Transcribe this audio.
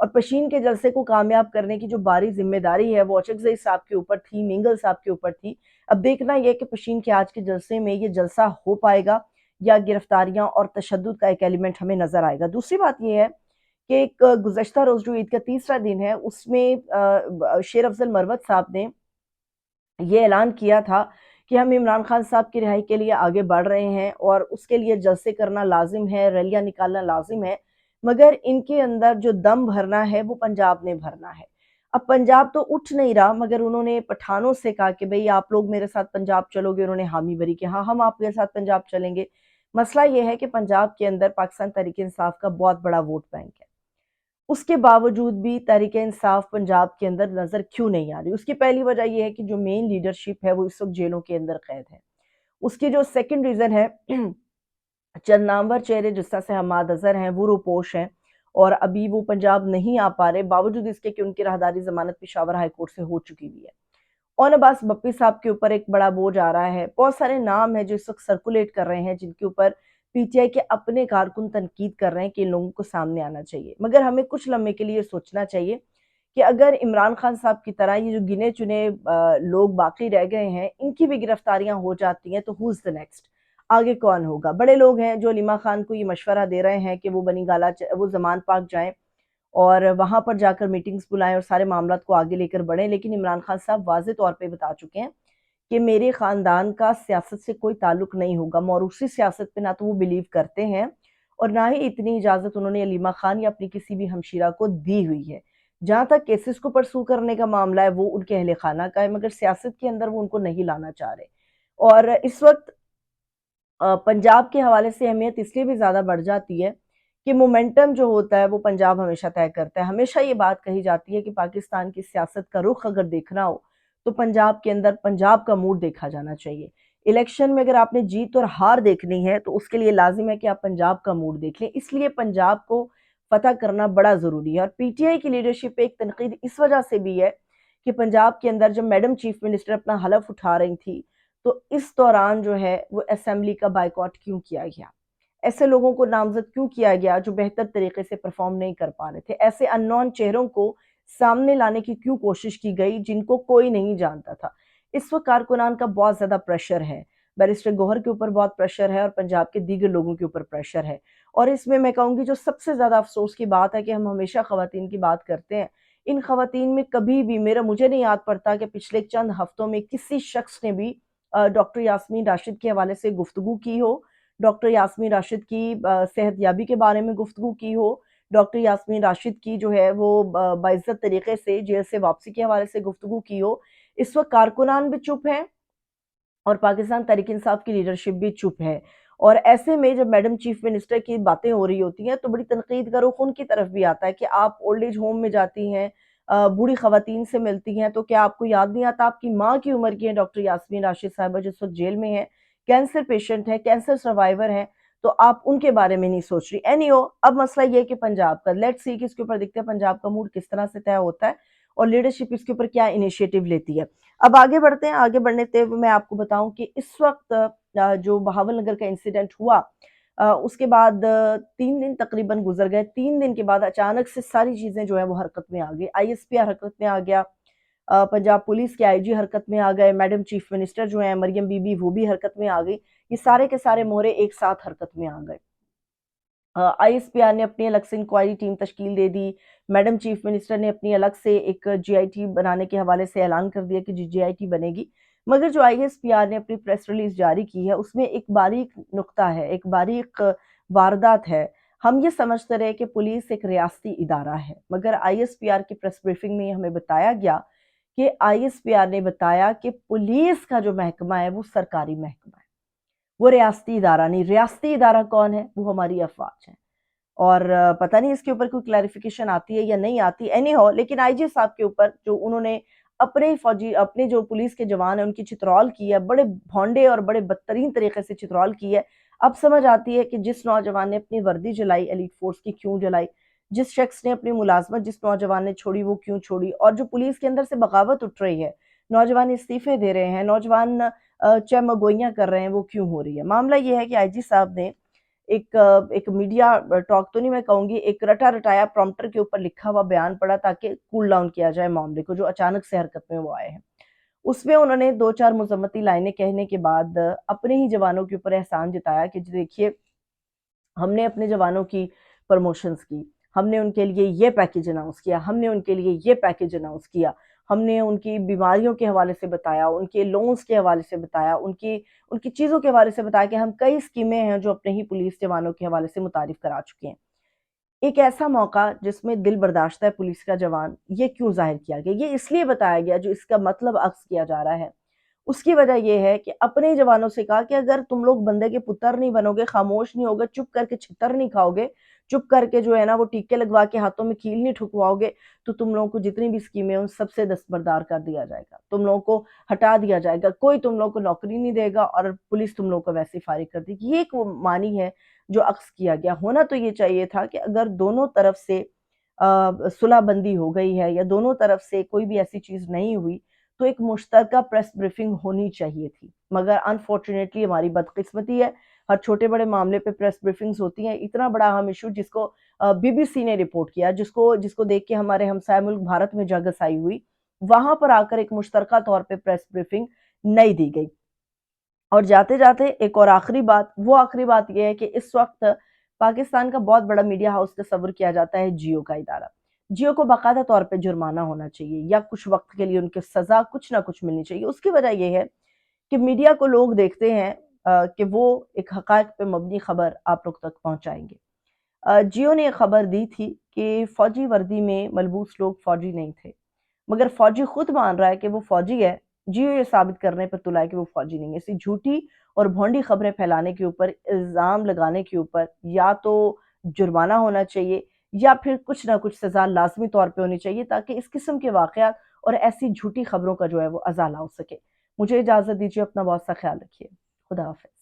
اور پشین کے جلسے کو کامیاب کرنے کی جو باری ذمہ داری ہے وہ اچکزئی صاحب کے اوپر تھی، مینگل صاحب کے اوپر تھی۔ اب دیکھنا یہ کہ پشین کے آج کے جلسے میں یہ جلسہ ہو پائے گا یا گرفتاریاں اور تشدد کا ایک ایلیمنٹ ہمیں نظر آئے گا۔ دوسری بات یہ ہے کہ ایک گزشتہ روز جو عید کا تیسرا دن ہے اس میں شیر افضل مروت صاحب نے یہ اعلان کیا تھا کہ ہم عمران خان صاحب کی رہائی کے لیے آگے بڑھ رہے ہیں اور اس کے لیے جلسے کرنا لازم ہے، ریلیاں نکالنا لازم ہے، مگر ان کے اندر جو دم بھرنا ہے وہ پنجاب نے بھرنا ہے۔ اب پنجاب تو اٹھ نہیں رہا، مگر انہوں نے پٹھانوں سے کہا کہ بھئی آپ لوگ میرے ساتھ پنجاب چلو گے، انہوں نے حامی بھری کہ ہاں ہم آپ کے ساتھ پنجاب چلیں گے۔ مسئلہ یہ ہے کہ پنجاب کے اندر پاکستان تحریک انصاف کا بہت بڑا ووٹ بینک ہے، اس کے باوجود بھی تحریک انصاف پنجاب کے اندر نظر کیوں نہیں آ رہی؟ اس کی پہلی وجہ یہ ہے کہ جو مین لیڈرشپ ہے وہ اس وقت جیلوں کے اندر قید ہے۔ اس کی جو سیکنڈ ریزن ہے چند نامور چہرے جس طرح سے حماد اظہر ہیں وہ روپوش ہیں اور ابھی وہ پنجاب نہیں آ پا رہے، باوجود اس کے کہ ان کی راہداری ضمانت پشاور ہائی کورٹ سے ہو چکی ہوئی ہے۔ اون عباس بپی صاحب کے اوپر ایک بڑا بوجھ آ رہا ہے، بہت سارے نام ہیں جو اس وقت سرکولیٹ کر رہے ہیں جن کے اوپر پی ٹی آئی کے اپنے کارکن تنقید کر رہے ہیں کہ ان لوگوں کو سامنے آنا چاہیے، مگر ہمیں کچھ لمحے کے لیے سوچنا چاہیے کہ اگر عمران خان صاحب کی طرح یہ جو گنے چنے لوگ باقی رہ گئے ہیں ان کی بھی گرفتاریاں ہو جاتی ہیں تو who's the next؟ آگے کون ہوگا؟ بڑے لوگ ہیں جو علیمہ خان کو یہ مشورہ دے رہے ہیں کہ وہ بنی گالا وہ زمان پاک جائیں اور وہاں پر جا کر میٹنگز بلائیں اور سارے معاملات کو آگے لے کر بڑھیں، لیکن عمران خان صاحب واضح طور پہ بتا چکے ہیں کہ میرے خاندان کا سیاست سے کوئی تعلق نہیں ہوگا، موروثی سیاست پہ نہ تو وہ بلیو کرتے ہیں اور نہ ہی اتنی اجازت انہوں نے علیمہ خان یا اپنی کسی بھی ہمشیرہ کو دی ہوئی ہے۔ جہاں تک کیسز کو پرسو کرنے کا معاملہ ہے وہ ان کے اہل خانہ کا ہے، مگر سیاست کے اندر وہ ان کو نہیں لانا چاہ رہے۔ اور اس وقت پنجاب کے حوالے سے اہمیت اس لیے بھی زیادہ بڑھ جاتی ہے کہ مومنٹم جو ہوتا ہے وہ پنجاب ہمیشہ طے کرتا ہے۔ ہمیشہ یہ بات کہی جاتی ہے کہ پاکستان کی سیاست کا رخ اگر دیکھنا ہو تو پنجاب کے اندر پنجاب کا موڈ دیکھا جانا چاہیے۔ الیکشن میں اگر آپ نے جیت اور ہار دیکھنی ہے تو اس کے لیے لازم ہے کہ آپ پنجاب کا موڈ دیکھ لیں، اس لیے پنجاب کو فتح کرنا بڑا ضروری ہے۔ اور پی ٹی آئی کی لیڈرشپ پہ ایک تنقید اس وجہ سے بھی ہے کہ پنجاب کے اندر جب میڈم چیف منسٹر اپنا حلف اٹھا رہی تھی تو اس دوران جو ہے وہ اسمبلی کا بائیکاٹ کیوں کیا گیا؟ ایسے لوگوں کو نامزد کیوں کیا گیا جو بہتر طریقے سے پرفارم نہیں کر پا رہے تھے؟ ایسے ان نون چہروں کو سامنے لانے کی کیوں کوشش کی گئی جن کو کوئی نہیں جانتا تھا؟ اس وقت کارکنان کا بہت زیادہ پریشر ہے، بیرسٹر گوہر کے اوپر بہت پریشر ہے اور پنجاب کے دیگر لوگوں کے اوپر پریشر ہے۔ اور اس میں کہوں گی جو سب سے زیادہ افسوس کی بات ہے کہ ہم ہمیشہ خواتین کی بات کرتے ہیں، ان خواتین میں کبھی بھی مجھے نہیں یاد پڑتا کہ پچھلے چند ہفتوں میں کسی شخص نے بھی ڈاکٹر یاسمین راشد کے حوالے سے گفتگو کی ہو، ڈاکٹر یاسمین راشد کی صحت یابی کے بارے میں گفتگو کی ہو، ڈاکٹر یاسمین راشد کی جو ہے وہ باعزت طریقے سے جیل سے واپسی کے حوالے سے گفتگو کی ہو۔ اس وقت کارکنان بھی چپ ہیں اور پاکستان تحریک انصاف کی لیڈرشپ بھی چپ ہے، اور ایسے میں جب میڈم چیف منسٹر کی باتیں ہو رہی ہوتی ہیں تو بڑی تنقید کا رخ ان کی طرف بھی آتا ہے کہ آپ اولڈ ایج ہوم میں جاتی ہیں، بوڑھی خواتین سے ملتی ہیں، تو کیا آپ کو یاد نہیں آتا آپ کی ماں کی عمر کی ہے ڈاکٹر یاسمین راشد صاحبہ جس وقت جیل میں ہے، کینسر پیشنٹ ہے، کینسر سروائیور ہیں، تو آپ ان کے بارے میں نہیں سوچ رہی۔ اینی ہو، اب مسئلہ یہ ہے کہ پنجاب کا لیٹ سی کہ اس کے اوپر دیکھتے ہیں پنجاب کا موڈ کس طرح سے طے ہوتا ہے اور لیڈرشپ اس کے اوپر کیا انیشیٹو لیتی ہے۔ اب آگے بڑھتے ہیں، آگے بڑھنے تے میں آپ کو بتاؤں کہ اس وقت جو بہاول نگر کا انسیڈنٹ ہوا اس کے بعد 3 دن تقریباً گزر گئے، 3 دن کے بعد اچانک سے ساری چیزیں جو ہیں وہ حرکت میں آ گئی، آئی ایس پی آر حرکت میں آ گیا، پنجاب پولیس کے آئی جی حرکت میں آ گئے، میڈم چیف منسٹر جو ہیں مریم بی بی وہ بھی حرکت میں آ گئی، یہ سارے کے سارے مورے ایک ساتھ حرکت میں آ گئے۔ آئی ایس پی آر نے اپنی الگ سے انکوائری ٹیم تشکیل دے دی، میڈم چیف منسٹر نے اپنی الگ سے ایک جی آئی ٹی بنانے کے حوالے سے اعلان کر دیا کہ جی آئی ٹی بنے گی، مگر جو آئی ایس پی آر نے اپنی پریس ریلیز جاری کی ہے اس میں ایک باریک نقطہ ہے، ایک باریک واردات ہے۔ ہم یہ سمجھتے رہے کہ پولیس ایک ریاستی ادارہ ہے، مگر آئی ایس پی آر کی پریس بریفنگ میں ہمیں بتایا گیا کہ آئی ایس پی آر نے بتایا کہ پولیس کا جو محکمہ ہے وہ سرکاری محکمہ ہے، وہ ریاستی ادارہ نہیں۔ ریاستی ادارہ کون ہے؟ وہ ہماری افواج ہیں، اور پتہ نہیں اس کے اوپر کوئی کلیریفیکیشن آتی ہے یا نہیں آتی، اینی ہو، لیکن آئی جی صاحب کے اوپر جو انہوں نے اپنے جو پولیس کے جوان ہیں ان کی چترال کی ہے، بڑے بھونڈے اور بڑے بدترین طریقے سے چترال کی ہے۔ اب سمجھ آتی ہے کہ جس نوجوان نے اپنی وردی جلائی ایلیٹ فورس کی کیوں جلائی، جس شخص نے اپنی ملازمت جس نوجوان نے چھوڑی وہ کیوں چھوڑی، اور جو پولیس کے اندر سے بغاوت اٹھ رہی ہے، نوجوان استعفے دے رہے ہیں، نوجوان چمگوئیاں کر رہے ہیں، وہ کیوں ہو رہی ہے۔ معاملہ یہ ہے کہ آئی جی صاحب نے ایک میڈیا ٹاک تو نہیں میں کہوں گی، ایک رٹا رٹایا پرومپٹر کے اوپر لکھا ہوا بیان پڑا تاکہ کول ڈاؤن کیا جائے معاملے کو، جو اچانک سے حرکت میں وہ آئے ہیں۔ اس میں انہوں نے دو چار مذمتی لائنیں کہنے کے بعد اپنے ہی جوانوں کے اوپر احسان جتایا کہ دیکھیے ہم نے اپنے جوانوں کی پروموشنز کی، ہم نے ان کے لیے یہ پیکیج اناؤنس کیا، ہم نے ان کے لیے یہ پیکیج اناؤنس کیا، ہم نے ان کی بیماریوں کے حوالے سے بتایا، ان کے لونز کے حوالے سے بتایا، ان کی چیزوں کے حوالے سے بتایا کہ ہم کئی اسکیمیں ہیں جو اپنے ہی پولیس جوانوں کے حوالے سے متعارف کرا چکے ہیں۔ ایک ایسا موقع جس میں دل برداشتہ ہے پولیس کا جوان، یہ کیوں ظاہر کیا گیا؟ یہ اس لیے بتایا گیا جو اس کا مطلب عکس کیا جا رہا ہے۔ اس کی وجہ یہ ہے کہ اپنے جوانوں سے کہا کہ اگر تم لوگ بندے کے پتر نہیں بنو گے، خاموش نہیں ہوگے، چپ کر کے چھتر نہیں کھاؤ گے، چپ کر کے جو ہے نا وہ ٹیکے لگوا کے ہاتھوں میں کیل نہیں ٹھکواؤ گے، تو تم لوگوں کو جتنی بھی اسکیمیں ہیں ان سب سے دستبردار کر دیا جائے گا، تم لوگوں کو ہٹا دیا جائے گا، کوئی تم لوگوں کو نوکری نہیں دے گا اور پولیس تم لوگوں کو ویسے ہی فارغ کر دے گی۔ یہ ایک معنی ہے جو عکس کیا گیا۔ ہونا تو یہ چاہیے تھا کہ اگر دونوں طرف سے صلح بندی ہو گئی ہے یا دونوں طرف سے کوئی بھی ایسی چیز نہیں ہوئی تو ایک مشترکہ پریس بریفنگ ہونی چاہیے تھی، مگر انفارچونیٹلی ہماری بدقسمتی ہے، ہر چھوٹے بڑے معاملے پہ پریس بریفنگز ہوتی ہیں۔ اتنا بڑا اہم ایشو جس کو بی بی سی نے رپورٹ کیا، جس کو دیکھ کے ہمارے ہمسائے ملک بھارت میں جگس آئی ہوئی، وہاں پر آ کر ایک مشترکہ طور پہ پریس بریفنگ نہیں دی گئی۔ اور جاتے جاتے ایک اور آخری بات یہ ہے کہ اس وقت پاکستان کا بہت بڑا میڈیا ہاؤس تصور کیا جاتا ہے جیو کا ادارہ۔ جیو کو باقاعدہ طور پہ جرمانہ ہونا چاہیے یا کچھ وقت کے لیے ان کے سزا کچھ نہ کچھ ملنی چاہیے۔ اس کی وجہ یہ ہے کہ میڈیا کو لوگ دیکھتے ہیں کہ وہ ایک حقائق پہ مبنی خبر آپ لوگ تک پہنچائیں گے۔ جیو نے ایک خبر دی تھی کہ فوجی وردی میں ملبوس لوگ فوجی نہیں تھے، مگر فوجی خود مان رہا ہے کہ وہ فوجی ہے، جیو یہ ثابت کرنے پر تلا ہے کہ وہ فوجی نہیں ہے۔ ایسی جھوٹی اور بھونڈی خبریں پھیلانے کے اوپر، الزام لگانے کے اوپر یا تو جرمانہ ہونا چاہیے یا پھر کچھ نہ کچھ سزا لازمی طور پہ ہونی چاہیے تاکہ اس قسم کے واقعات اور ایسی جھوٹی خبروں کا جو ہے وہ ازالہ ہو سکے۔ مجھے اجازت دیجیے، اپنا بہت سا خیال رکھیے۔ خدا حافظ۔